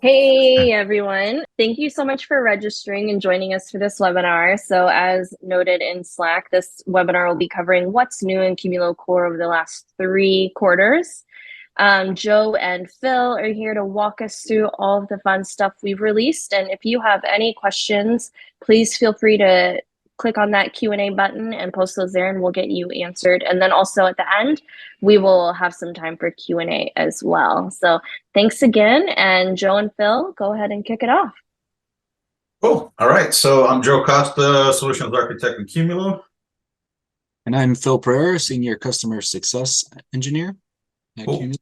Hey everyone. Thank you so much for registering and joining us for this webinar. So as noted in Slack, this webinar will be covering what's new in Qumulo Core over the last 3 quarters. Joe and Phil are here to walk us through all of the fun stuff we've released. And if you have any questions, please feel free to click on that Q&A button and post those there and we'll get you answered. And then also at the end, we will have some time for Q&A as well. So thanks again. And Joe and Phil, go ahead and kick it off. Cool. All right. So I'm Joe Costa, Solutions Architect in Qumulo. And I'm Phil Pereira, Senior Customer Success Engineer at Qumulo.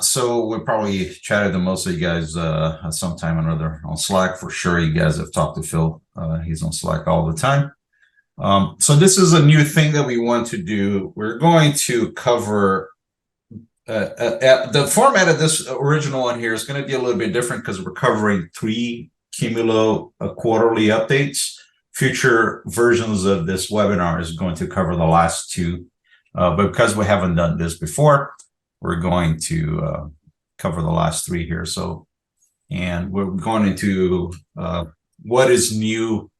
So we probably chatted to most of you guys at some time or another on Slack. For sure, you guys have talked to Phil. He's on Slack all the time. So this is a new thing that we want to do. We're going to cover the format of this original one here is going to be a little bit different because we're covering 3 Qumulo quarterly updates. Future versions of this webinar is going to cover the last 2, but because we haven't done this before, we're going to cover the last 3 here. So, and we're going into what is new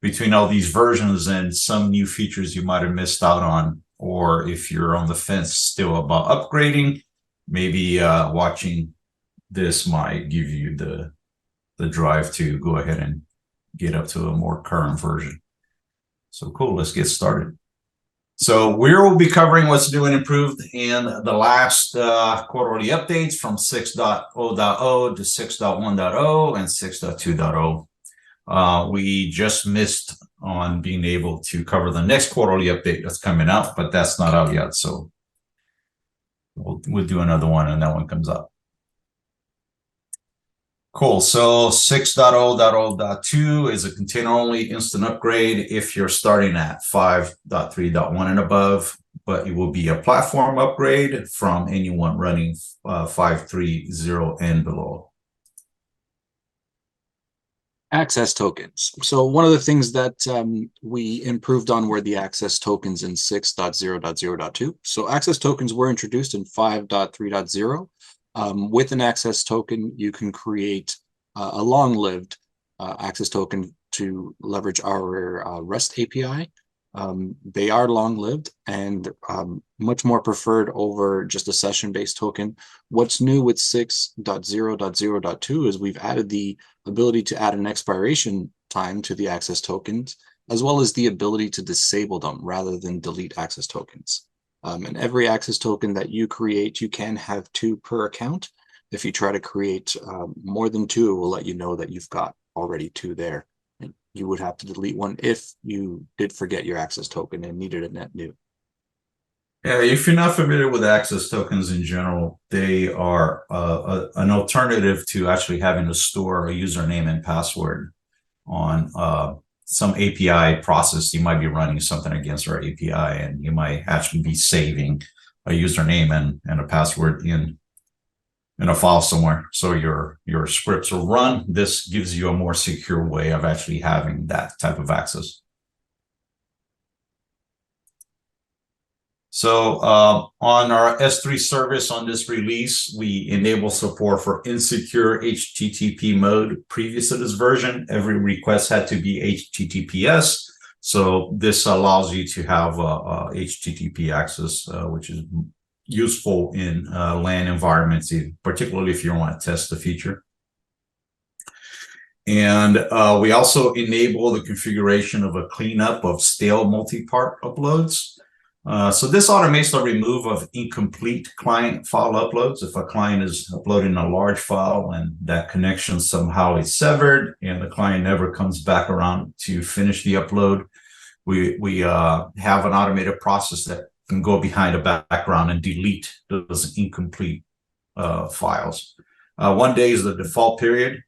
between all these versions and some new features you might have missed out on, or if you're on the fence still about upgrading, maybe watching this might give you the drive to go ahead and get up to a more current version. So cool, let's get started. So we will be covering what's new and improved in the last quarterly updates from 6.0.0 to 6.1.0 and 6.2.0. We just missed on being able to cover the next quarterly update that's coming out, but that's not out yet. So we'll do another one and that one comes up. Cool. So 6.0.0.2 is a container-only instant upgrade if you're starting at 5.3.1 and above, but it will be a platform upgrade from anyone running 5.3.0 and below. Access tokens. So one of the things that we improved on were the access tokens in 6.0.0.2. So access tokens were introduced in 5.3.0. With an access token, you can create a long-lived access token to leverage our REST API. They are long-lived and much more preferred over just a session-based token. What's new with 6.0.0.2 is we've added the ability to add an expiration time to the access tokens, as well as the ability to disable them rather than delete access tokens. And every access token that you create, you can have 2 per account. If you try to create more than 2, it will let you know that you've got already 2 there. And you would have to delete one if you did forget your access token and needed a net new. Yeah, if you're not familiar with access tokens in general, they are an alternative to actually having to store a username and password on some API process. You might be running something against our API, and you might actually be saving a username and a password in a file somewhere. So your scripts will run. This gives you a more secure way of actually having that type of access. So on our S3 service on this release, we enable support for insecure HTTP mode. Previous to this version, every request had to be HTTPS. So this allows you to have HTTP access, which is useful in LAN environments, particularly if you want to test the feature. And we also enable the configuration of a cleanup of stale multi-part uploads. So this automates the remove of incomplete client file uploads. If a client is uploading a large file and that connection somehow is severed and the client never comes back around to finish the upload, we have an automated process that can go behind a background and delete those incomplete files. 1 day is the default period,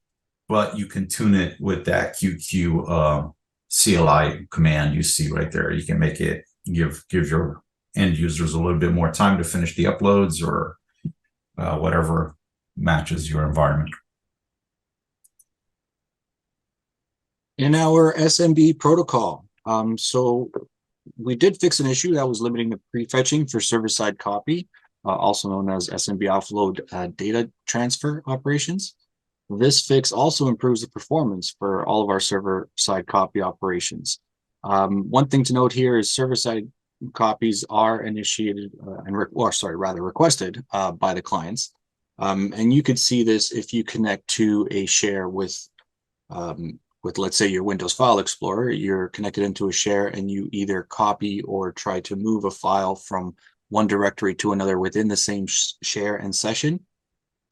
but you can tune it with that QQ CLI command you see right there. You can make it give your end users a little bit more time to finish the uploads or whatever matches your environment. In our SMB protocol, so we did fix an issue that was limiting the prefetching for server-side copy, also known as SMB offload data transfer operations. This fix also improves the performance for all of our server-side copy operations. One thing to note here is server-side copies are initiated requested by the clients. And you could see this if you connect to a share with let's say your Windows File Explorer. You're connected into a share and you either copy or try to move a file from one directory to another within the same share and session.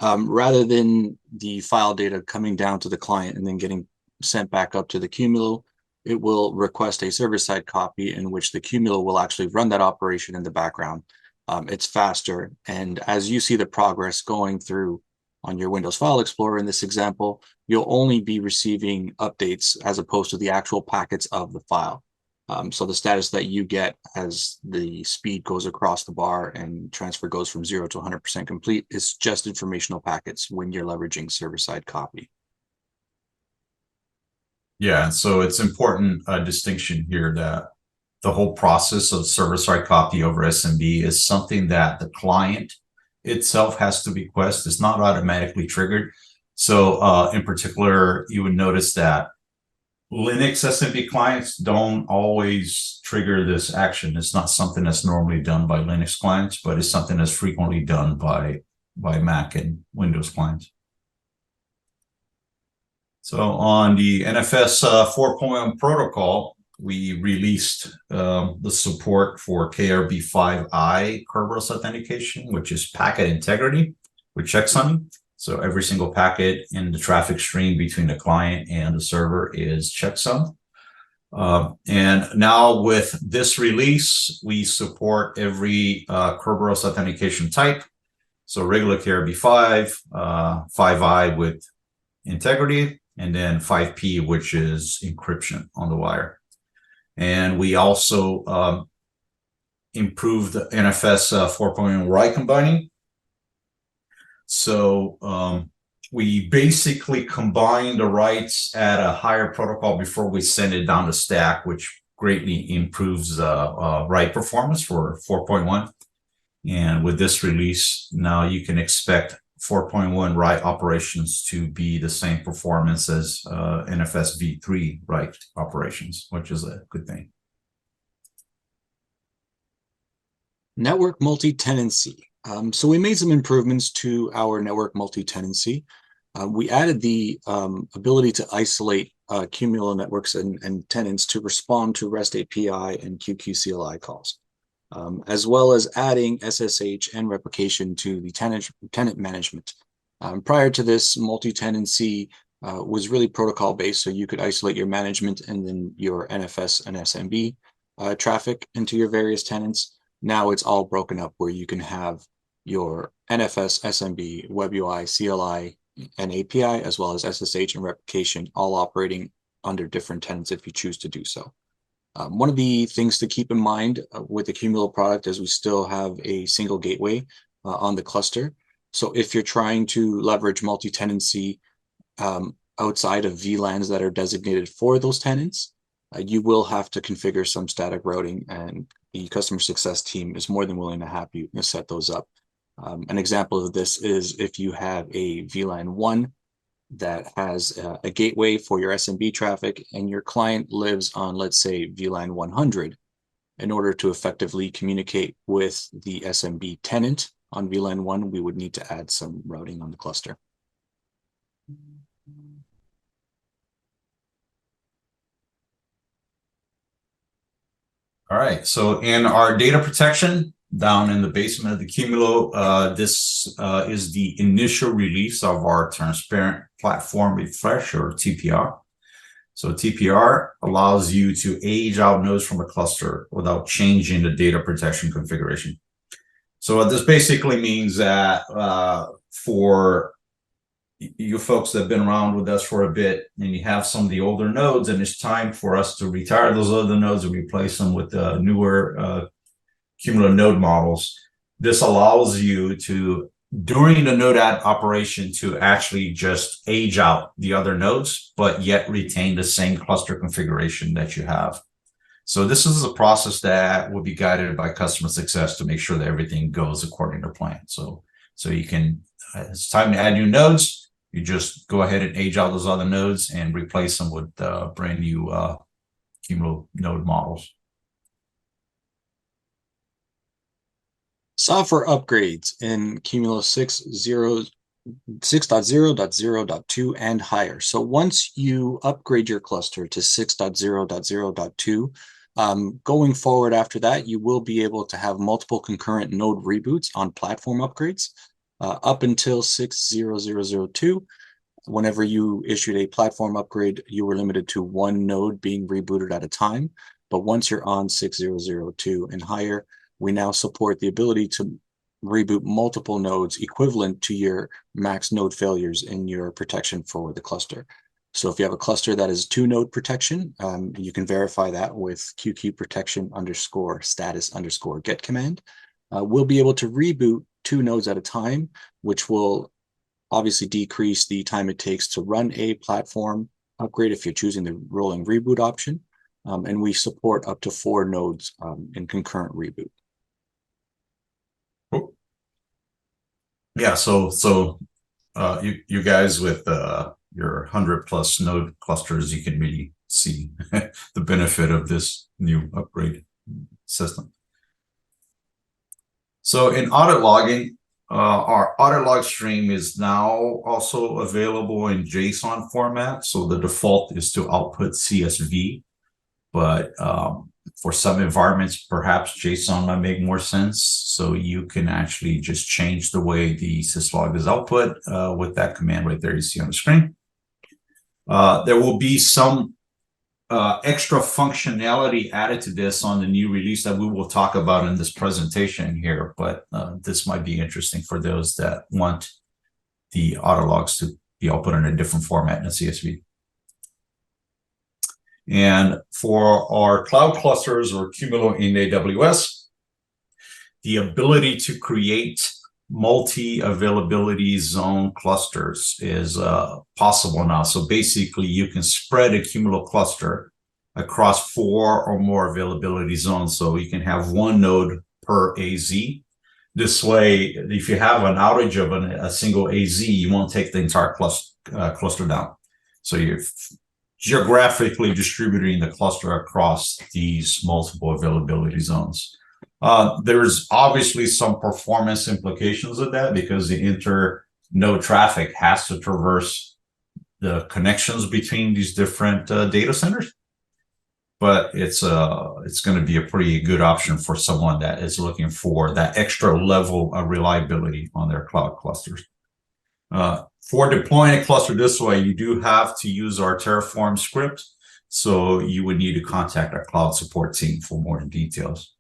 Rather than the file data coming down to the client and then getting sent back up to the Qumulo, it will request a server-side copy in which the Qumulo will actually run that operation in the background. It's faster, and as you see the progress going through on your Windows File Explorer in this example, you'll only be receiving updates as opposed to the actual packets of the file. So the status that you get as the speed goes across the bar and transfer goes from 0 to 100% complete is just informational packets when you're leveraging server-side copy. Yeah, so it's important distinction here that the whole process of server-side copy over SMB is something that the client itself has to request. It's not automatically triggered. So in particular, you would notice that Linux SMB clients don't always trigger this action. It's not something that's normally done by Linux clients, but it's something that's frequently done by Mac and Windows clients. So on the NFS 4.1 protocol, we released the support for KRB5i Kerberos authentication, which is packet integrity with checksuming. So every single packet in the traffic stream between the client and the server is checksummed. And now with this release, we support every Kerberos authentication type. So regular KRB5, 5i with integrity, and then 5P, which is encryption on the wire. And we also improved the NFS 4.1 write combining. So we basically combine the writes at a higher protocol before we send it down the stack, which greatly improves write performance for 4.1. And with this release, now you can expect 4.1 write operations to be the same performance as NFSv4.1 write operations, which is a good thing. Network multi-tenancy. So we made some improvements to our network multi-tenancy. We added the ability to isolate Qumulo networks and tenants to respond to REST API and QQ-CLI calls, as well as adding SSH and replication to the tenant management. Prior to this, multi-tenancy was really protocol-based, so you could isolate your management and then your NFS and SMB traffic into your various tenants. Now it's all broken up where you can have your NFS, SMB, Web UI, CLI, and API, as well as SSH and replication, all operating under different tenants if you choose to do so. One of the things to keep in mind with the Qumulo product is we still have a single gateway on the cluster. So if you're trying to leverage multi-tenancy outside of VLANs that are designated for those tenants, you will have to configure some static routing, and the customer success team is more than willing to help you set those up. An example of this is if you have a VLAN 1 that has a gateway for your SMB traffic and your client lives on, let's say, VLAN 100. In order to effectively communicate with the SMB tenant on VLAN 1, we would need to add some routing on the cluster. All right, so in our data protection, down in the basement of the Qumulo, this is the initial release of our transparent platform refresh, or TPR. So TPR allows you to age out nodes from a cluster without changing the data protection configuration. So what this basically means that for you folks that have been around with us for a bit and you have some of the older nodes and it's time for us to retire those other nodes and replace them with newer Qumulo node models, this allows you to, during the node add operation, to actually just age out the other nodes, but yet retain the same cluster configuration that you have. So this is a process that will be guided by customer success to make sure that everything goes according to plan. So you can, it's time to add new nodes, You just go ahead and age out those other nodes and replace them with brand new Qumulo node models. Software upgrades in Qumulo 6.0.0.2 and higher. So once you upgrade your cluster to 6.0.0.2, going forward after that, you will be able to have multiple concurrent node reboots on platform upgrades. Up until 6.0.0.2, whenever you issued a platform upgrade, you were limited to one node being rebooted at a time. But once you're on 6.0.0.2 and higher, we now support the ability to reboot multiple nodes equivalent to your max node failures in your protection for the cluster. So if you have a cluster that is 2-node protection, you can verify that with QQ protection _status_ get command. We'll be able to reboot 2 nodes at a time, which will obviously decrease the time it takes to run a platform upgrade if you're choosing the rolling reboot option. And we support up to 4 nodes in concurrent reboot. Cool. Yeah, so you guys with your 100+ node clusters, you can really see the benefit of this new upgrade system. So in audit logging, our audit log stream is now also available in JSON format. So the default is to output CSV, but for some environments, perhaps JSON might make more sense. So you can actually just change the way the syslog is output with that command right there you see on the screen. There will be some extra functionality added to this on the new release that we will talk about in this presentation here, but this might be interesting for those that want the audit logs to be output in a different format in a CSV. And for our cloud clusters or Qumulo in AWS, the ability to create multi-availability zone clusters is possible now. So basically, you can spread a Qumulo cluster across 4 or more availability zones. So you can have 1 node per AZ. This way, if you have an outage of a single AZ, you won't take the entire cluster down. So you're geographically distributing the cluster across these multiple availability zones. There's obviously some performance implications of that because the inter-node traffic has to traverse the connections between these different data centers. But it's going to be a pretty good option for someone that is looking for that extra level of reliability on their cloud clusters. For deploying a cluster this way, you do have to use our Terraform script. So you would need to contact our cloud support team for more details.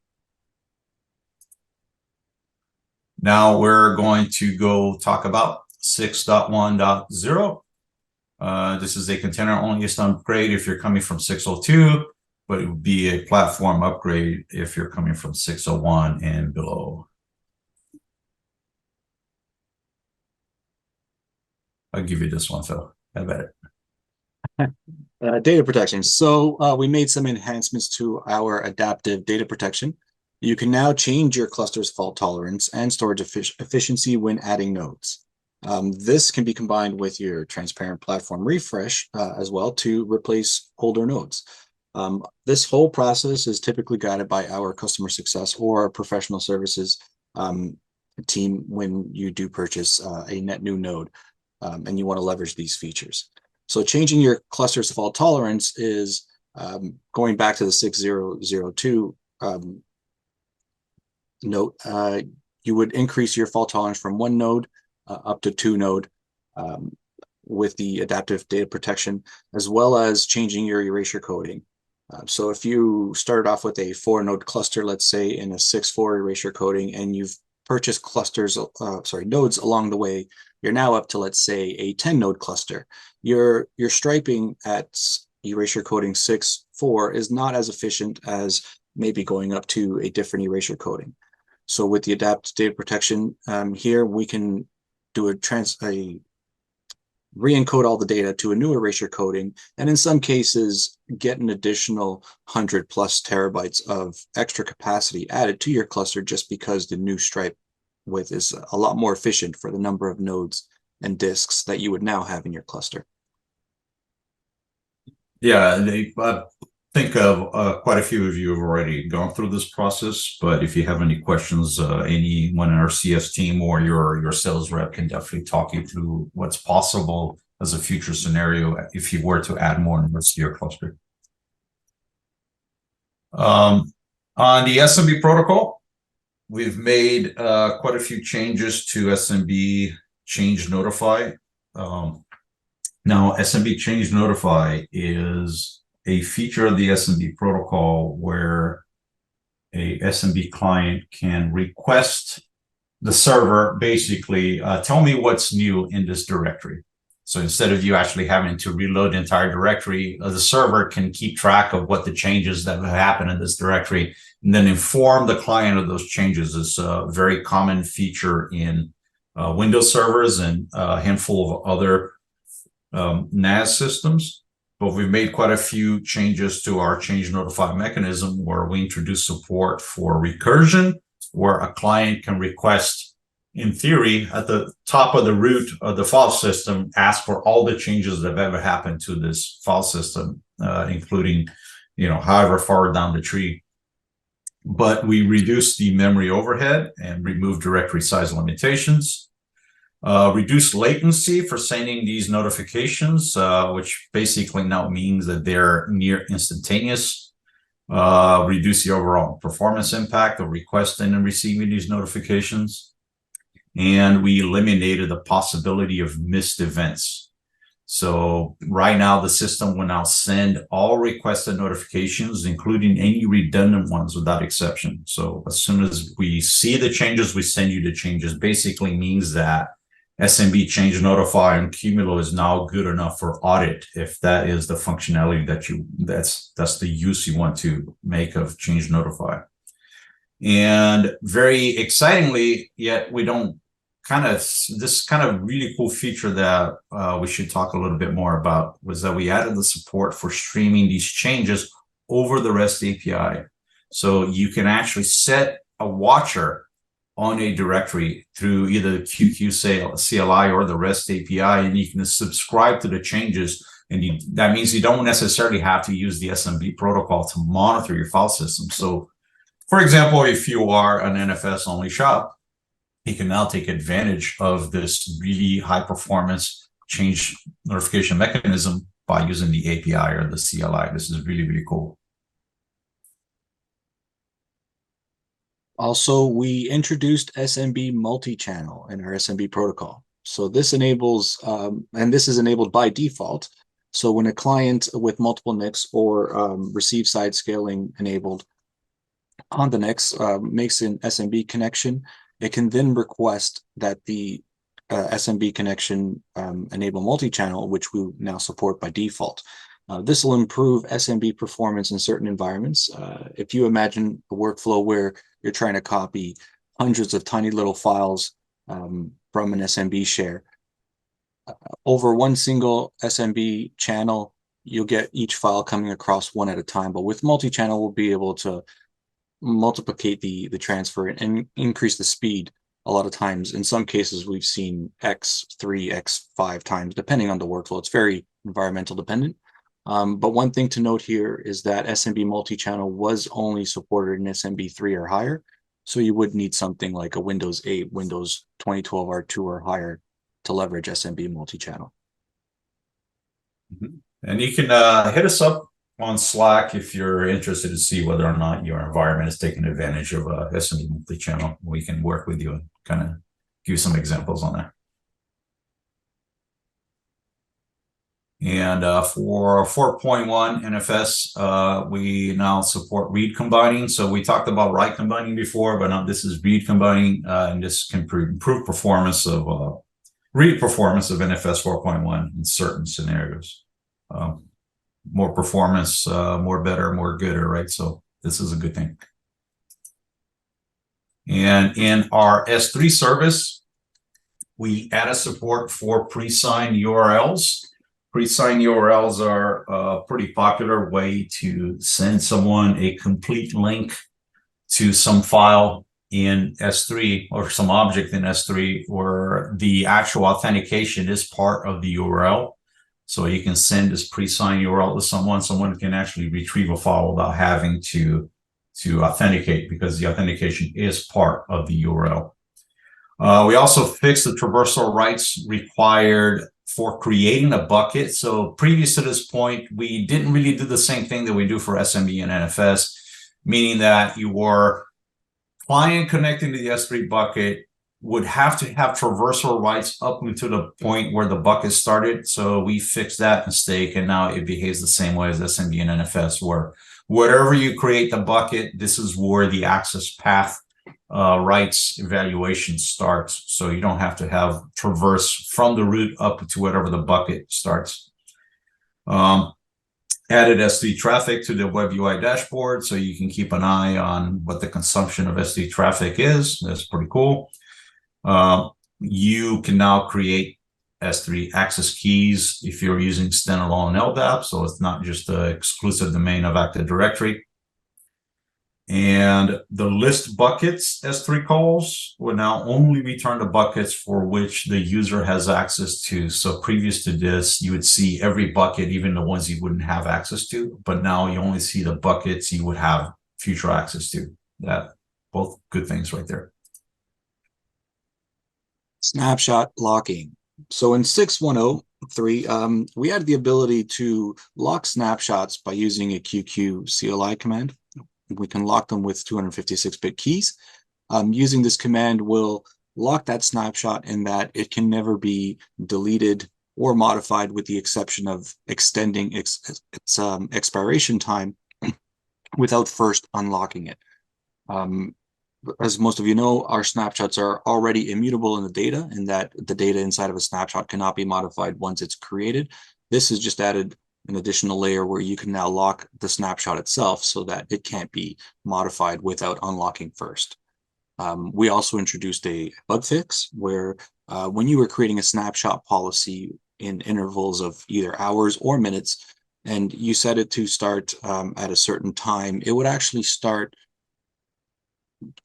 Now we're going to go talk about 6.1.0. This is a container-only upgrade if you're coming from 6.02, but it would be a platform upgrade if you're coming from 6.01 and below. I'll give you this one, Phil. How about it? Data protection. So we made some enhancements to our adaptive data protection. You can now change your cluster's fault tolerance and storage efficiency when adding nodes. This can be combined with your transparent platform refresh as well to replace older nodes. This whole process is typically guided by our customer success or professional services team when you do purchase a net new node and you want to leverage these features. So changing your cluster's fault tolerance is going back to the 6.0.0.2 note, you would increase your fault tolerance from 1 node up to 2 node with the adaptive data protection, as well as changing your erasure coding. So if you started off with a 4-node cluster, let's say in a 6.4 erasure coding, and you've purchased nodes along the way, you're now up to, let's say, a 10-node cluster. Your striping at erasure coding 6.4 is not as efficient as maybe going up to a different erasure coding. So with the adaptive data protection here, we can do re-encode all the data to a new erasure coding, and in some cases get an additional 100+ terabytes of extra capacity added to your cluster just because the new stripe width is a lot more efficient for the number of nodes and disks that you would now have in your cluster. Yeah, I think of quite a few of you have already gone through this process, but if you have any questions, anyone in our CS team or your sales rep can definitely talk you through what's possible as a future scenario if you were to add more nodes to your cluster. On the SMB protocol, we've made quite a few changes to SMB change notify. Now, SMB change notify is a feature of the SMB protocol where a SMB client can request the server basically tell me what's new in this directory. So instead of you actually having to reload the entire directory, the server can keep track of what the changes that have happened in this directory and then inform the client of those changes. It's a very common feature in Windows servers and a handful of other NAS systems. But we've made quite a few changes to our change notify mechanism where we introduce support for recursion, where a client can request, in theory, at the top of the root of the file system, ask for all the changes that have ever happened to this file system, including, however far down the tree. But we reduce the memory overhead and remove directory size limitations. Reduce latency for sending these notifications, which basically now means that they're near instantaneous. Reduce the overall performance impact of requesting and receiving these notifications. And we eliminated the possibility of missed events. So right now, the system will now send all requested notifications, including any redundant ones without exception. So as soon as we see the changes, we send you the changes. Basically means that SMB change notify and Qumulo is now good enough for audit if that is the functionality that's the use you want to make of change notify. And very excitingly, yet we don't this kind of really cool feature that we should talk a little bit more about was that we added the support for streaming these changes over the REST API. So you can actually set a watcher on a directory through either the QQ CLI or the REST API, and you can subscribe to the changes. And that means you don't necessarily have to use the SMB protocol to monitor your file system. So, for example, if you are an NFS only shop, you can now take advantage of this really high performance change notification mechanism by using the API or the CLI. This is really, really cool. Also, we introduced SMB multi-channel in our SMB protocol. So this enables, and this is enabled by default. So when a client with multiple NICs or receive side scaling enabled on the NICs makes an SMB connection, it can then request that the SMB connection enable multi-channel, which we now support by default. This will improve SMB performance in certain environments. If you imagine a workflow where you're trying to copy hundreds of tiny little files from an SMB share, over one single SMB channel, you'll get each file coming across one at a time. But with multi-channel, we'll be able to multiplicate the transfer and increase the speed. A lot of times, in some cases, we've seen X3, X5 times, depending on the workflow. It's very environmental dependent. But one thing to note here is that SMB multi-channel was only supported in SMB 3 or higher. So you would need something like a Windows 8, Windows 2012 R2 or higher to leverage SMB multi-channel. And you can hit us up on Slack if you're interested to see whether or not your environment is taking advantage of SMB multi-channel. We can work with you and kind of give you some examples on that. And for 4.1 NFS, we now support read combining. So we talked about write combining before, but now this is read combining, and this can improve performance of read performance of NFS 4.1 in certain scenarios. More performance, more better, more gooder, right? So this is a good thing. And in our S3 service, we added support for pre-signed URLs. Pre-signed URLs are a pretty popular way to send someone a complete link to some file in S3 or some object in S3 where the actual authentication is part of the URL. So you can send this pre-signed URL to someone can actually retrieve a file without having to authenticate, because the authentication is part of the URL. We also fixed the traversal rights required for creating a bucket. So previous to this point, we didn't really do the same thing that we do for SMB and NFS, meaning that your client connecting to the S3 bucket would have to have traversal rights up to the point where the bucket started. So we fixed that mistake, and now it behaves the same way as SMB and NFS, where wherever you create the bucket, this is where the access path rights evaluation starts. So you don't have to have traverse from the root up to whatever the bucket starts. Added S3 traffic to the web UI dashboard, so you can keep an eye on what the consumption of S3 traffic is. That's pretty cool. You can now create S3 access keys if you're using standalone LDAP, so it's not just the exclusive domain of Active Directory. And the list buckets S3 calls will now only return the buckets for which the user has access to. So previous to this, you would see every bucket, even the ones you wouldn't have access to, but now you only see the buckets you would have future access to. That both good things right there. Snapshot locking. So in 6.1.0.3, we had the ability to lock snapshots by using a QQ CLI command. We can lock them with 256-bit keys. Using this command will lock that snapshot in that it can never be deleted or modified, with the exception of extending its expiration time without first unlocking it. As most of you know, our snapshots are already immutable in the data, in that the data inside of a snapshot cannot be modified once it's created. This has just added an additional layer where you can now lock the snapshot itself so that it can't be modified without unlocking first. We also introduced a bug fix where when you were creating a snapshot policy in intervals of either hours or minutes, and you set it to start at a certain time, it would actually start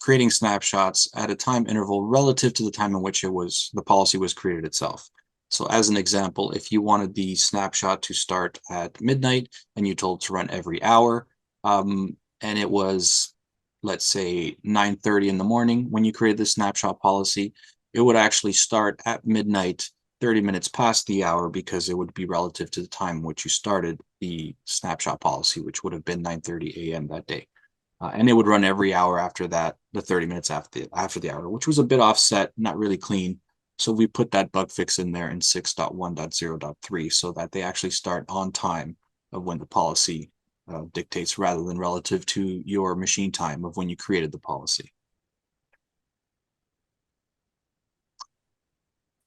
creating snapshots at a time interval relative to the time in which the policy was created itself. So as an example, if you wanted the snapshot to start at midnight and you told it to run every hour, and it was, let's say, 9:30 in the morning when you created the snapshot policy, it would actually start at midnight, 30 minutes past the hour, because it would be relative to the time in which you started the snapshot policy, which would have been 9:30 a.m. that day. And it would run every hour after that, the 30 minutes after the hour, which was a bit offset, not really clean. So we put that bug fix in there in 6.1.0.3 so that they actually start on time of when the policy dictates, rather than relative to your machine time of when you created the policy.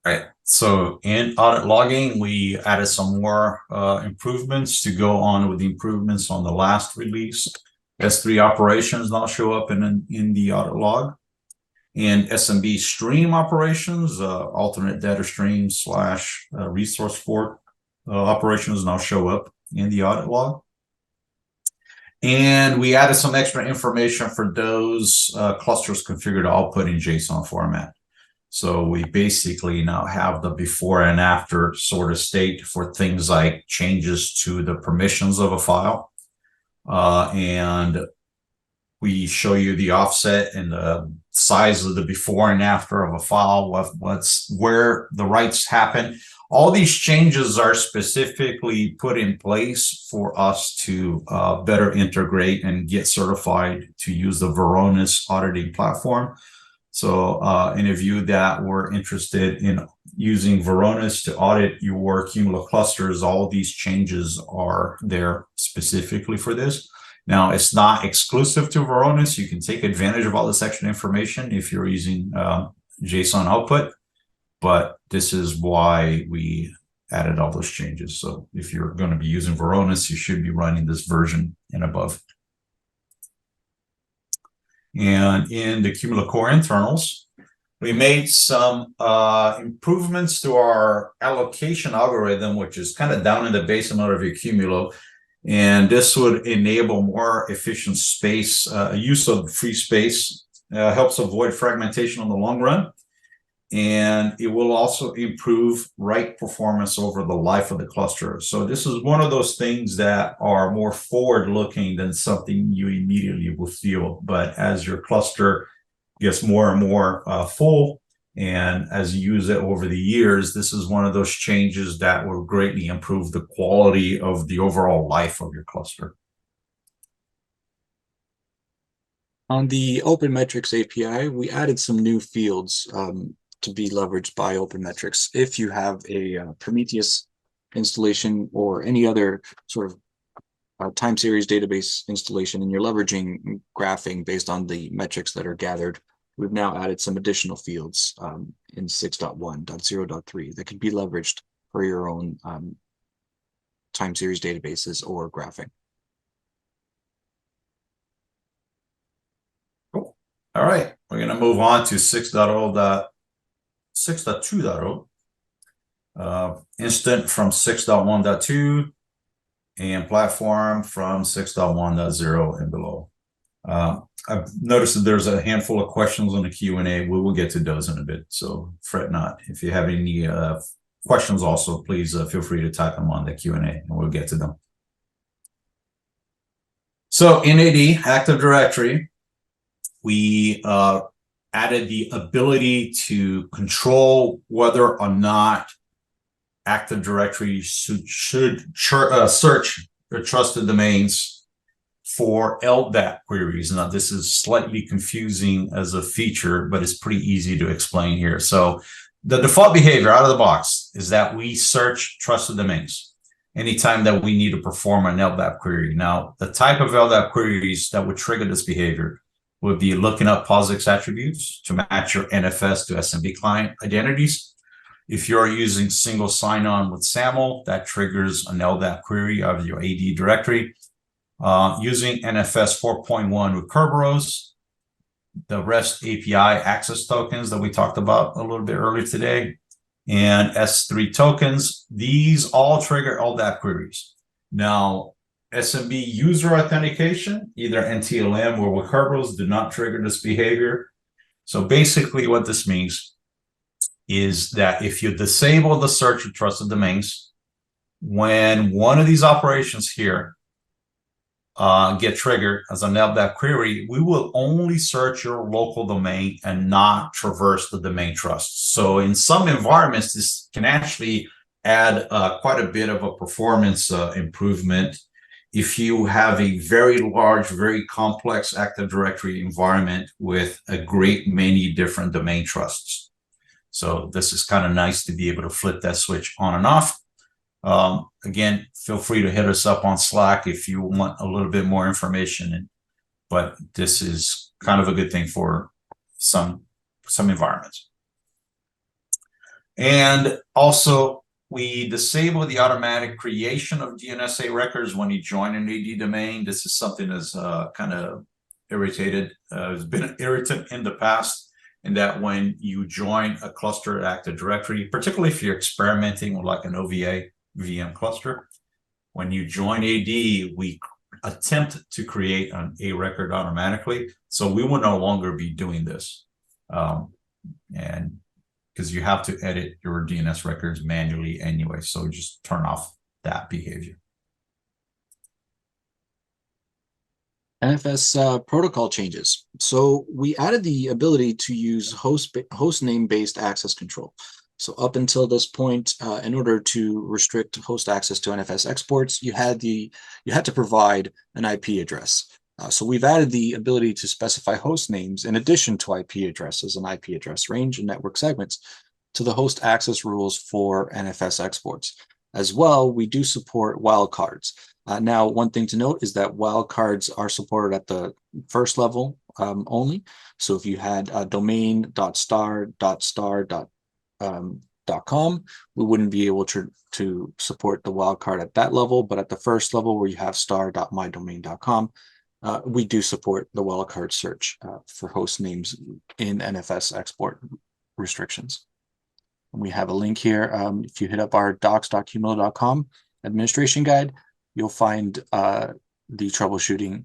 All right. So in audit logging, we added some more improvements to go on with the improvements on the last release. S3 operations now show up in the audit log. In SMB stream operations, alternate data stream / resource fork operations now show up in the audit log. And we added some extra information for those clusters configured to output in JSON format. So we basically now have the before and after sort of state for things like changes to the permissions of a file. And we show you the offset and the size of the before and after of a file, where the writes happen. All these changes are specifically put in place for us to better integrate and get certified to use the Varonis auditing platform. So any of you that were interested in using Varonis to audit your Qumulo clusters, all of these changes are there specifically for this. Now, it's not exclusive to Varonis. You can take advantage of all this extra information if you're using JSON output, but this is why we added all those changes. So if you're going to be using Varonis, you should be running this version and above. And in the Qumulo Core internals, we made some improvements to our allocation algorithm, which is kind of down in the base mode of your Qumulo. And this would enable more efficient space, use of free space helps avoid fragmentation in the long run. And it will also improve write performance over the life of the cluster. So this is one of those things that are more forward-looking than something you immediately will feel. But as your cluster gets more and more full, and as you use it over the years, this is one of those changes that will greatly improve the quality of the overall life of your cluster. On the OpenMetrics API, we added some new fields to be leveraged by OpenMetrics. If you have a Prometheus installation or any other sort of time series database installation, and you're leveraging graphing based on the metrics that are gathered, we've now added some additional fields in 6.1.0.3 that can be leveraged for your own time series databases or graphing. Cool. All right, we're going to move on to 6.2.0. Instant from 6.1.2 and platform from 6.1.0 and below. I've noticed that there's a handful of questions on the Q&A. We will get to those in a bit, so fret not. If you have any questions also, please feel free to type them on the Q&A and we'll get to them. So in AD, Active Directory, we added the ability to control whether or not Active Directory should search the trusted domains for LDAP queries. Now, this is slightly confusing as a feature, but it's pretty easy to explain here. So the default behavior out of the box is that we search trusted domains anytime that we need to perform an LDAP query. Now, the type of LDAP queries that would trigger this behavior would be looking up POSIX attributes to match your NFS to SMB client identities. If you're using single sign-on with SAML, that triggers an LDAP query of your AD directory. Using NFS 4.1 with Kerberos, the REST API access tokens that we talked about a little bit earlier today, and S3 tokens, these all trigger LDAP queries. Now, SMB user authentication, either NTLM or with Kerberos, do not trigger this behavior. So basically what this means is that if you disable the search of trusted domains, when one of these operations here get triggered as an LDAP query, we will only search your local domain and not traverse the domain trust. So in some environments, this can actually add quite a bit of a performance improvement if you have a very large, very complex Active Directory environment with a great many different domain trusts. So this is kind of nice to be able to flip that switch on and off. Again, feel free to hit us up on Slack if you want a little bit more information. But this is kind of a good thing for some environments. And also, we disable the automatic creation of DNSA records when you join an AD domain. This is something that's kind of irritated. It's been an irritant in the past, in that when you join a cluster Active Directory, particularly if you're experimenting with like an OVA VM cluster, when you join AD, we attempt to create an A record automatically. So we will no longer be doing this. And because you have to edit your DNS records manually anyway. So just turn off that behavior. NFS protocol changes. So we added the ability to use host name based access control. So up until this point, in order to restrict host access to NFS exports, you had to provide an IP address. So we've added the ability to specify host names in addition to IP addresses and IP address range and network segments to the host access rules for NFS exports. As well, we do support wildcards. Now, one thing to note is that wildcards are supported at the first level only. So if you had domain.star.star.com, we wouldn't be able to support the wildcard at that level. But at the first level, where you have star.mydomain.com, we do support the wildcard search for host names in NFS export restrictions. And we have a link here. If you hit up our docs.qumulo.com administration guide, you'll find the troubleshooting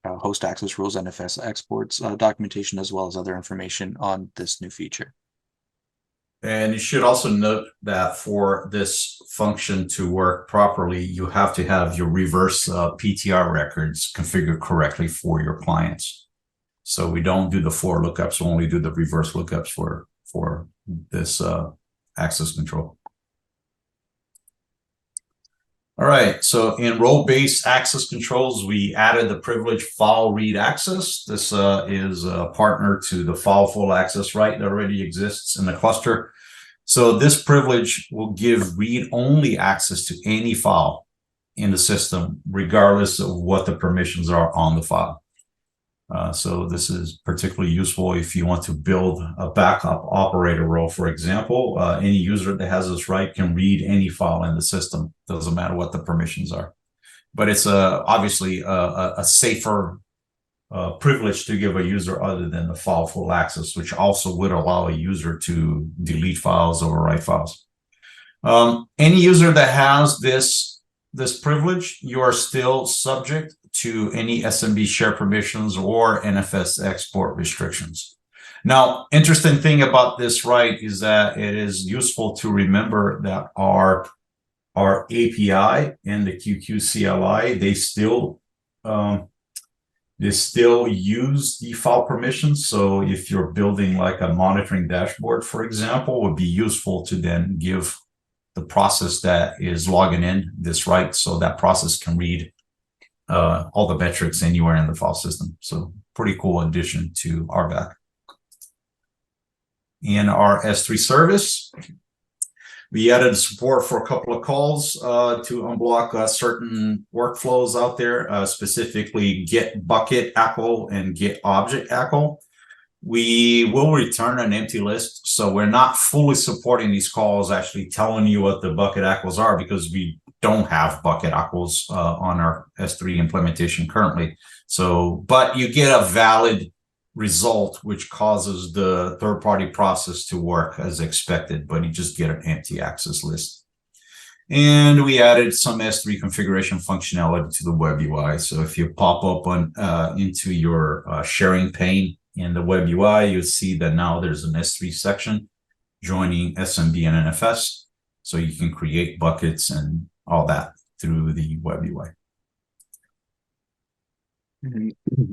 host access rules, NFS exports documentation, as well as other information on this new feature. And you should also note that for this function to work properly, you have to have your reverse PTR records configured correctly for your clients. So we don't do the for lookups, we only do the reverse lookups for this access control. All right, so in role-based access controls, we added the privilege file read access. This is a partner to the file full access right that already exists in the cluster. So this privilege will give read-only access to any file in the system, regardless of what the permissions are on the file. So this is particularly useful if you want to build a backup operator role, for example. Any user that has this right can read any file in the system. Doesn't matter what the permissions are. But it's obviously a safer privilege to give a user other than the file full access, which also would allow a user to delete files or write files. Any user that has this privilege, you are still subject to any SMB share permissions or NFS export restrictions. Now, interesting thing about this right is that it is useful to remember that our API and the QQ CLI, they still use the file permissions. So if you're building like a monitoring dashboard, for example, it would be useful to then give the process that is logging in this right, so that process can read all the metrics anywhere in the file system. So pretty cool addition to RBAC. In our S3 service, we added support for a couple of calls to unblock certain workflows out there, specifically get bucket ACL and get object ACL. We will return an empty list, so we're not fully supporting these calls, actually telling you what the bucket ACLs are, because we don't have bucket ACLs on our S3 implementation currently. So, but you get a valid result, which causes the third-party process to work as expected, but you just get an empty access list. And we added some S3 configuration functionality to the web UI. So if you pop up on into your sharing pane in the web UI, you'll see that now there's an S3 section joining SMB and NFS. So you can create buckets and all that through the web UI.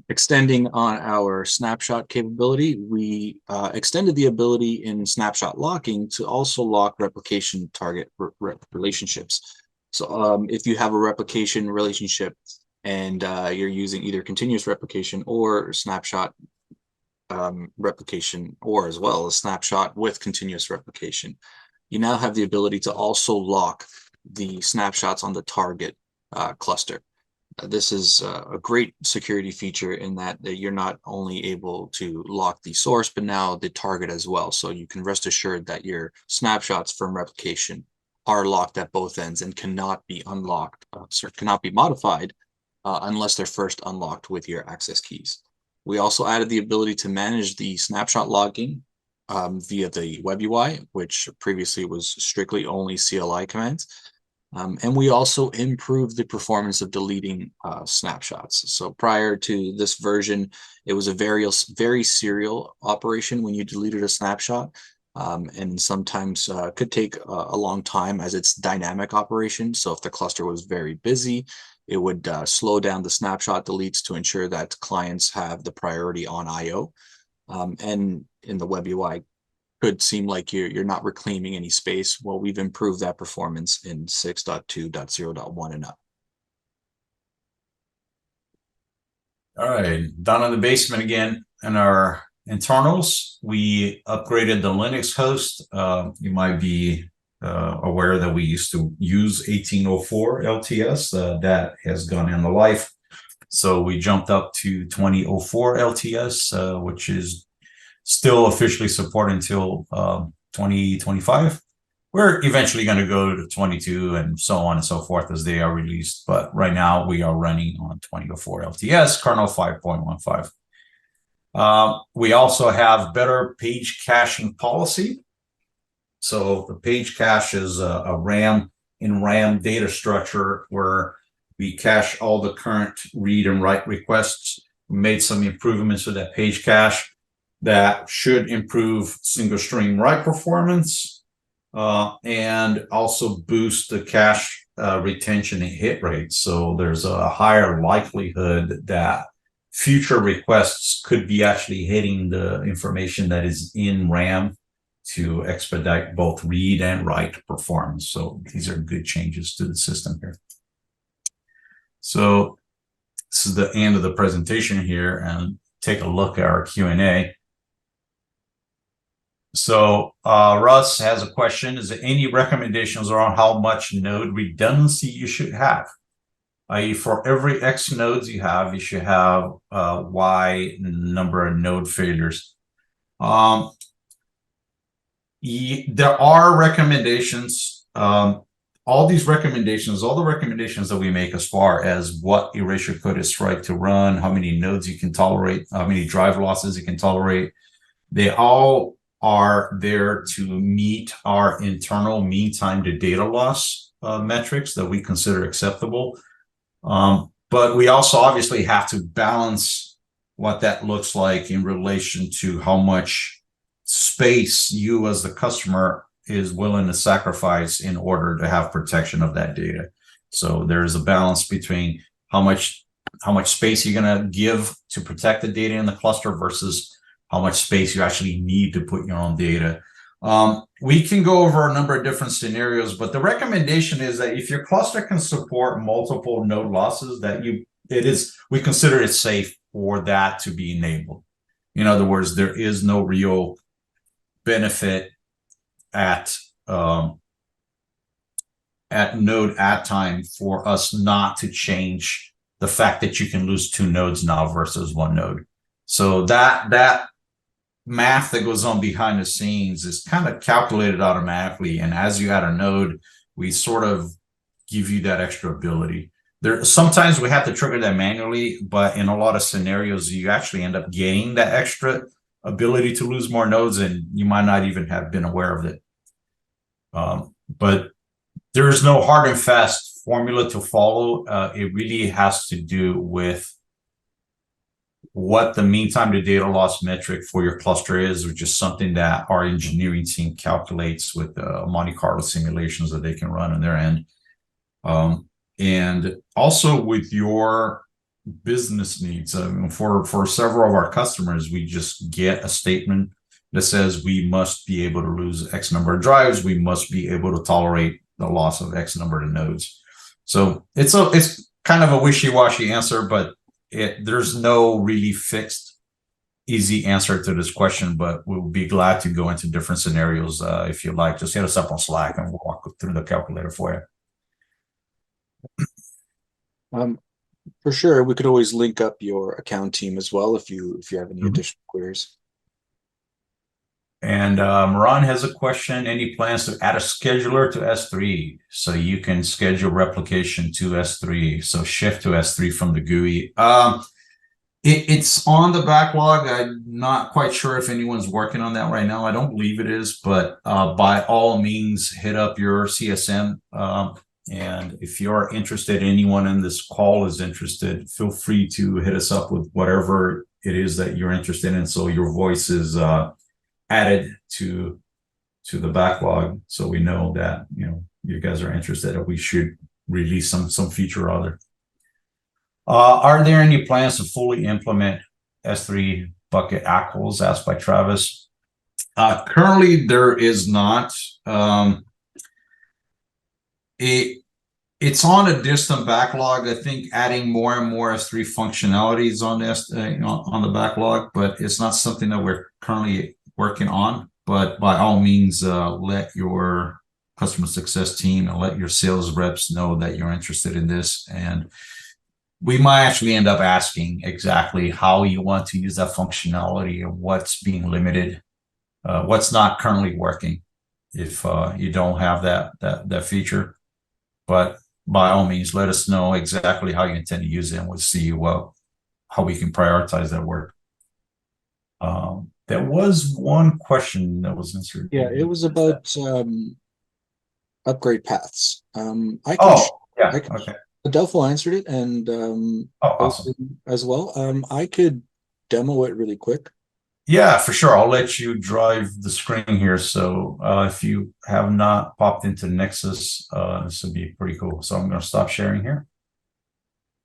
Extending on our snapshot capability, we extended the ability in snapshot locking to also lock replication target relationships. So if you have a replication relationship and you're using either continuous replication or snapshot replication, or as well as snapshot with continuous replication, you now have the ability to also lock the snapshots on the target cluster. This is a great security feature in that you're not only able to lock the source, but now the target as well. So you can rest assured that your snapshots from replication are locked at both ends and cannot be unlocked, cannot be modified unless they're first unlocked with your access keys. We also added the ability to manage the snapshot logging via the web UI, which previously was strictly only CLI commands. And we also improved the performance of deleting snapshots. So prior to this version, it was a very serial operation when you deleted a snapshot, and sometimes could take a long time as it's dynamic operation. So if the cluster was very busy, it would slow down the snapshot deletes to ensure that clients have the priority on IO. And in the web UI, could seem like you're not reclaiming any space. Well, we've improved that performance in 6.2.0.1 and up. All right, down in the basement again, in our internals, we upgraded the Linux host. You might be aware that we used to use 1804 LTS. That has gone into life. So we jumped up to 2004 LTS, which is still officially supported until 2025. We're eventually going to go to 22 and so on and so forth as they are released. But right now we are running on 2004 LTS, kernel 5.15. We also have better page caching policy. So the page cache is a RAM in RAM data structure where We cache all the current read and write requests. We made some improvements to that page cache that should improve single stream write performance and also boost the cache retention and hit rate. So there's a higher likelihood that future requests could be actually hitting the information that is in RAM to expedite both read and write performance. So these are good changes to the system here. So this is the end of the presentation here, and take a look at our Q&A. So Russ has a question. Is there any recommendations around how much node redundancy you should have? I.e., for every X nodes you have, you should have Y number of node failures. There are recommendations. All the recommendations that we make as far as what erasure code is right to run, how many nodes you can tolerate, how many drive losses you can tolerate, they all are there to meet our internal mean time to data loss metrics that we consider acceptable. But we also obviously have to balance what that looks like in relation to how much space you as the customer is willing to sacrifice in order to have protection of that data. So there's a balance between how much space you're going to give to protect the data in the cluster versus how much space you actually need to put your own data. We can go over a number of different scenarios, but the recommendation is that if your cluster can support multiple node losses, that we consider it safe for that to be enabled. In other words, there is no real benefit at node add time for us not to change the fact that you can lose 2 nodes now versus 1 node. So that math that goes on behind the scenes is kind of calculated automatically, and as you add a node, we sort of give you that extra ability. Sometimes we have to trigger that manually, but in a lot of scenarios you actually end up gaining that extra ability to lose more nodes, and you might not even have been aware of it. But there is no hard and fast formula to follow. It really has to do with what the mean time to data loss metric for your cluster is, which is something that our engineering team calculates with Monte Carlo simulations that they can run on their end. And also with your business needs. For several of our customers, we just get a statement that says we must be able to lose X number of drives. We must be able to tolerate the loss of X number of nodes. So it's kind of a wishy-washy answer, but there's no really fixed, easy answer to this question, but we'll be glad to go into different scenarios. If you like, just hit us up on Slack and we'll walk through the calculator for you. For sure, we could always link up your account team as well if you have any additional queries. And Moran has a question. Any plans to add a scheduler to S3 so you can schedule replication to S3? So shift to S3 from the GUI. It's on the backlog. I'm not quite sure if anyone's working on that right now. I don't believe it is, but by all means, hit up your CSM. And if you're interested, anyone in this call is interested, feel free to hit us up with whatever it is that you're interested in. So your voice is added to the backlog, so we know that you guys are interested and we should release some feature or other. Are there any plans to fully implement S3 bucket ACLs, asked by Travis? Currently there is not. It's on a distant backlog. I think adding more and more S3 functionalities on this on the backlog, but it's not something that we're currently working on. But by all means, let your customer success team and let your sales reps know that you're interested in this. And we might actually end up asking exactly how you want to use that functionality and what's being limited, what's not currently working if you don't have that feature. But by all means, let us know exactly how you intend to use it, and we'll see how we can prioritize that work. There was one question that was answered. Yeah, it was about upgrade paths. Okay. Adelpho answered it, and Oh, awesome. as well. I could demo it really quick. Yeah, for sure. I'll let you drive the screen here. So if you have not popped into Nexus, this would be pretty cool. So I'm going to stop sharing here.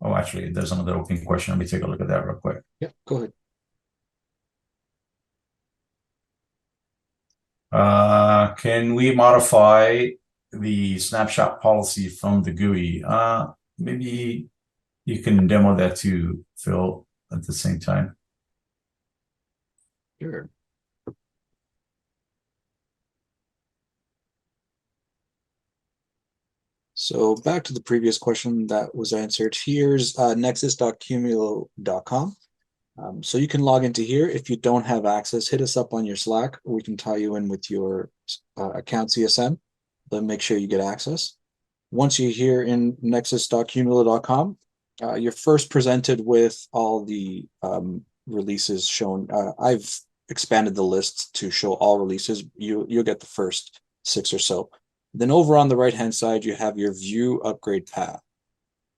Oh, actually, there's another open question. Let me take a look at that real quick. Yeah, go ahead. Can we modify the snapshot policy from the GUI? Maybe you can demo that too, Phil, at the same time. Sure. So back to the previous question that was answered. Here's nexus.qumulo.com. So you can log into here. If you don't have access, hit us up on your Slack. We can tie you in with your account CSM. Then make sure you get access. Once you're here in nexus.qumulo.com, you're first presented with all the releases shown. I've expanded the list to show all releases. You'll get the first 6 or so. Then over on the right-hand side, you have your view upgrade path.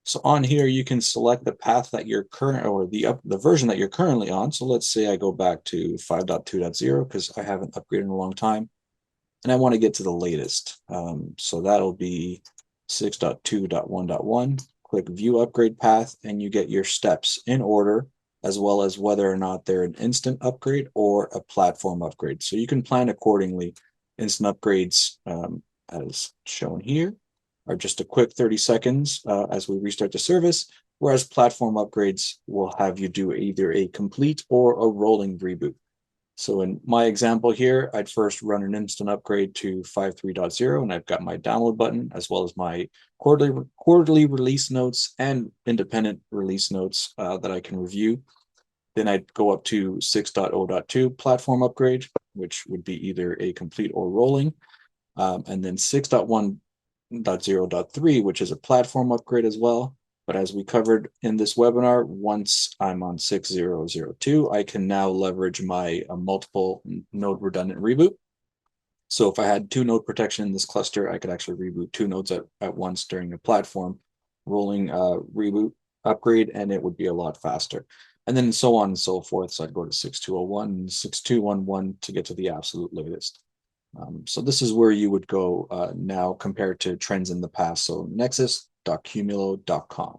So on here, you can select the path that you're current, or the version that you're currently on. So let's say I go back to 5.2.0 because I haven't upgraded in a long time, and I want to get to the latest. So that'll be 6.2.1.1. Click view upgrade path, and you get your steps in order, as well as whether or not they're an instant upgrade or a platform upgrade. So you can plan accordingly. Instant upgrades, as shown here, are just a quick 30 seconds as we restart the service, whereas platform upgrades will have you do either a complete or a rolling reboot. So in my example here, I'd first run an instant upgrade to 5.3.0, and I've got my download button, as well as my quarterly release notes and independent release notes that I can review. Then I'd go up to 6.0.2 platform upgrade, which would be either a complete or rolling. And then 6.1.0.3, which is a platform upgrade as well. But as we covered in this webinar, once I'm on 6.0.0.2, I can now leverage my multiple node redundant reboot. So if I had 2 node protection in this cluster, I could actually reboot 2 nodes at once during a platform rolling reboot upgrade, and it would be a lot faster. And then so on and so forth. So I'd go to 6.2.0.1 and 6.2.1.1 to get to the absolute latest. So this is where you would go now compared to trends in the past. So nexus.qumulo.com.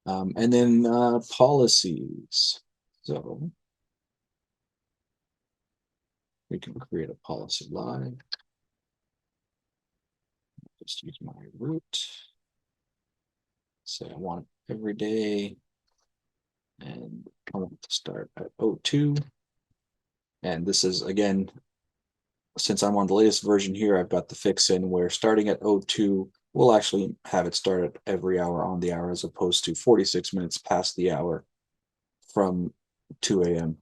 And then policies. So we can create a policy live. Just use my root. Say I want it every day. And I want to start at 02. And this is, again, since I'm on the latest version here, I've got the fix in where starting at 02, we'll actually have it start at every hour on the hour, as opposed to 46 minutes past the hour from 2 a.m.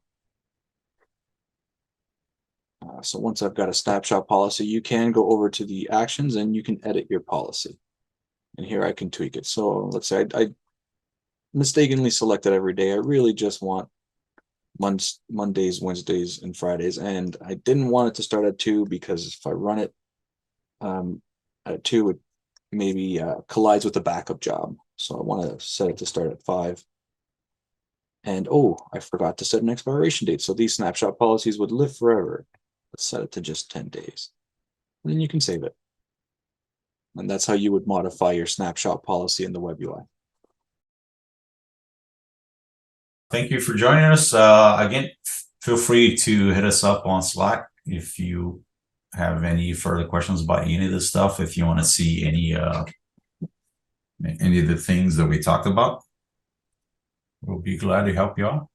So once I've got a snapshot policy, you can go over to the actions and you can edit your policy. And here I can tweak it. So let's say I mistakenly selected every day. I really just want Mondays, Wednesdays, and Fridays. And I didn't want it to start at 2 because if I run it at 2, it maybe collides with the backup job. So I want to set it to start at 5. And oh, I forgot to set an expiration date. So these snapshot policies would live forever. Let's set it to just 10 days. And then you can save it. And that's how you would modify your snapshot policy in the web UI. Thank you for joining us. Again, feel free to hit us up on Slack if you have any further questions about any of this stuff. If you want to see any of the things that we talked about, we'll be glad to help you out.